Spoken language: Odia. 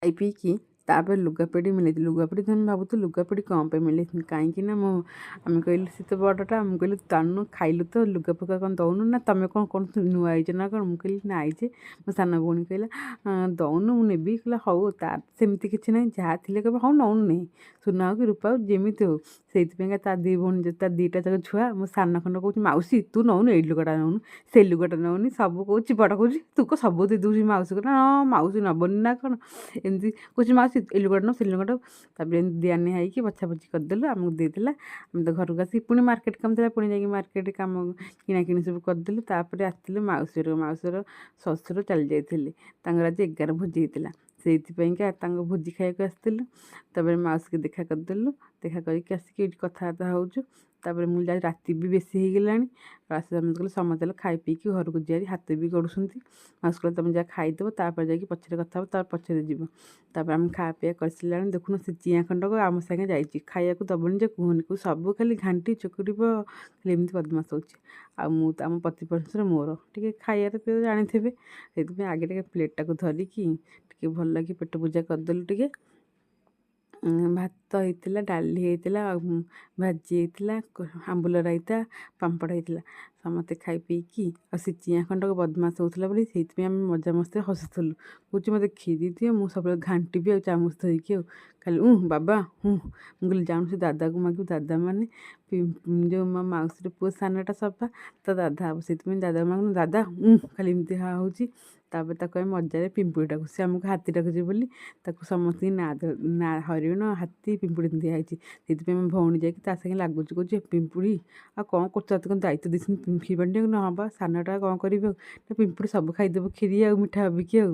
ଖାଇ ପିଇକି ତାପରେ ଲୁଗାପଟି ମିଳିଛି। ଲୁଗାପଟି ଆମେ ଭାବୁଛୁ ଲୁଗାପଟି କ'ଣ ପାଇଁ ମିଳିଛି, କାହିଁକି ନା ଆମେ କହିଲୁ ସେ ତ ବଡ଼ଟା, ମୁଁ କହିଲି ତାନୁ ଖାଇଲୁ ତ ଲୁଗା ଫୁଗା କ'ଣ ଦେଉନୁ ନା ତମେ କ'ଣ ନୂଆ ଆଇଛ ନା କ'ଣ? ମୁଁ କହିଲି ନା ଆଇଛେ। ମୋ ସାନ ଭଉଣୀ କହିଲା ଦେଉନୁ ମୁଁ ନେବି। କହିଲା ହଉ, ତାର ସେମିତି କିଛି ନାହିଁ, ଯାହା ଥିଲେ କହିବ ହଉ ନେଉନୁ ନେଇ, ସୁନା ହଉ କି ରୂପା ହଉ ଯେମିତି ହଉ। ସେଇଥିପାଇଁକା ତା ଦୁଇ ଭଉଣୀ ତା ଦୁଇଟା ଯାକ ଛୁଆ, ମୋ ସାନ ଖଣ୍ଡ କହୁଛି ମାଉସୀ ତୁ ନେଉନୁ, ଏଇ ଲୁଗାଟା ନେଉନୁ, ସେଇ ଲୁଗାଟା ନେଉନି, ସବୁ କହୁଛି। ବଡ଼ କହୁଛି ତୁ କ'ଣ ସବୁ ଦେଇ ଦେଉଛି ମାଉସୀ। କହିଲା ହଁ ମାଉସୀ ନେବନି ନା କ'ଣ, ଏମିତି କହୁଛି ମାଉସୀ ଏ ଲୁଗାଟା ନେଉ, ସେ ଲୁଗାଟା। ତାପରେ ଏମିତି ଦିଆ ନିଆ ହେଇକି ବଛାବଛି କରିଦେଲୁ, ଆମକୁ ଦେଇଥିଲା। ଆମେ ତ ଘରକୁ ଆସିକି ପୁଣି ମାର୍କେଟ କାମ ଥିଲା, ପୁଣି ଯାଇକି ମାର୍କେଟ କାମ କିଣାକିଣି ସବୁ କରିଦେଲୁ। ତାପରେ ଆସିଥିଲୁ ମାଉସୀର ଶ୍ୱଶୁର ଚାଲି ଯାଇଥିଲେ, ତାଙ୍କର ଆଜି 11 ଭୋଜି ହେଇଥିଲା। ସେଇଥିପାଇଁକା ତାଙ୍କ ଭୋଜି ଖାଇବାକୁ ଆସିଥିଲୁ। ତାପରେ ମାଉସୀକି ଦେଖା କରିଦେଲୁ, ଦେଖା କରିକି ଆସିକି ଏଇଠି କଥାବାର୍ତ୍ତା ହେଉଛୁ। ତାପରେ ମୁଁ ଯାଇ ରାତି ବି ବେଶୀ ହେଇଗଲାଣି, ଆସିଲା ଆମେ କହିଲେ ସମସ୍ତେ ଖାଇ ପିଇକି ଘରକୁ ଯିବାରି, ହାତ ବି ଗଡ଼ୁଛନ୍ତି। ମାଉସୀ କହିଲେ ତୁମେ ଯାହା ଖାଇଦେବ, ତାପରେ ଯାଇକି ପଛରେ କଥା ହେବ, ତାପରେ ପଛରେ ଯିବ। ତାପରେ ଆମେ ଖାଇବା ପିଇବା କରିସାରିଲାଣି, ଦେଖୁନ ସେ ଚିଆଁ ଖଣ୍ଡକ ଆମ ସାଙ୍ଗେ ଯାଇଛି, ଖାଇବାକୁ ଦେବନି ଯେ କୁହନି, ସବୁ ଖାଲି ଘାଣ୍ଟି ଚକୁଡ଼ିବ, ଖାଲି ଏମିତି ବଦମାସ ହେଉଛି। ଆଉ ମୁଁ ତ ଆମ ପତି ପରମେଶ୍ୱର ମୋର ଟିକେ ଖାଇବାରେ ପିଇବା ଜାଣିଥିବେ, ସେଇଥିପାଇଁ ଆଗେ ଟିକେ ପ୍ଲେଟ୍ଟାକୁ ଧରିକି ଟିକେ ଭଲ ଲାଗି ପେଟ ପୂଜା କରିଦେଲୁ। ଟିକେ ଭାତ ହେଇଥିଲା, ଡାଲି ହେଇଥିଲା, ଆଉ ଭାଜି ହେଇଥିଲା, ଆମ୍ବୁଲ ରାଇତା, ପାମ୍ପଡ଼ ହେଇଥିଲା। ସମସ୍ତେ ଖାଇ ପିଇକି, ଆଉ ସେ ଚିଆଁ ଖଣ୍ଡକ ବଦମାସ ହେଉଥିଲା ବୋଲି ସେଇଥିପାଇଁ ଆମେ ମଜାମସ୍ତିରେ ହସୁଥିଲୁ। କହୁଛି ମୋତେ କ୍ଷୀରି ଦିଅ, ମୁଁ ସବୁବେଳେ ଘାଣ୍ଟିବି ଆଉ ଚାମଚ ଧରିକି, ଆଉ ଖାଲି ବାବା ମୁଁ କହିଲି ଜାଣୁ ସେ ଦାଦାକୁ ମାଗିବୁ, ଦାଦା ମାନେ ଯେଉଁ ମୋ ମାଉସୀର ପୁଅ ସାନଟା ସଫା ତା ଦାଦା ହେବ, ସେଥିପାଇଁ ଦାଦାକୁ ମାଗୁନୁ, ଦାଦା ଖାଲି ଏମିତି ହେଉଛି। ତାପରେ ତାକୁ ଆମେ ମଜାରେ ପିମ୍ପୁଡ଼ି ଡାକୁ, ସେ ଆମକୁ ହାତୀ ଡାକୁଛି ବୋଲି ତାକୁ ସମସ୍ତଙ୍କୁ ନାଁ ହରିଣ, ହାତୀ, ପିମ୍ପୁଡ଼ି ଦିଆହେଇଛି। ସେଥିପାଇଁ ମୋ ଭଉଣୀ ଯାଇକି ତା ସାଙ୍ଗେ ଲାଗୁଛି, କହୁଛି ପିମ୍ପୁଡ଼ି ଆଉ କ'ଣ କରୁଛୁ, ତୋତେ କ'ଣ ଦାୟିତ୍ୱ ଦେଇଛନ୍ତି କ୍ଷୀରି ପାଣି ଟିକେ? ନ ହେବା ସାନଟା କ'ଣ କରିବି, ଆଉ ପିମ୍ପୁଡ଼ି ସବୁ ଖାଇଦେବ କ୍ଷୀରି ଆଉ ମିଠା ଭାବିକି ଆଉ।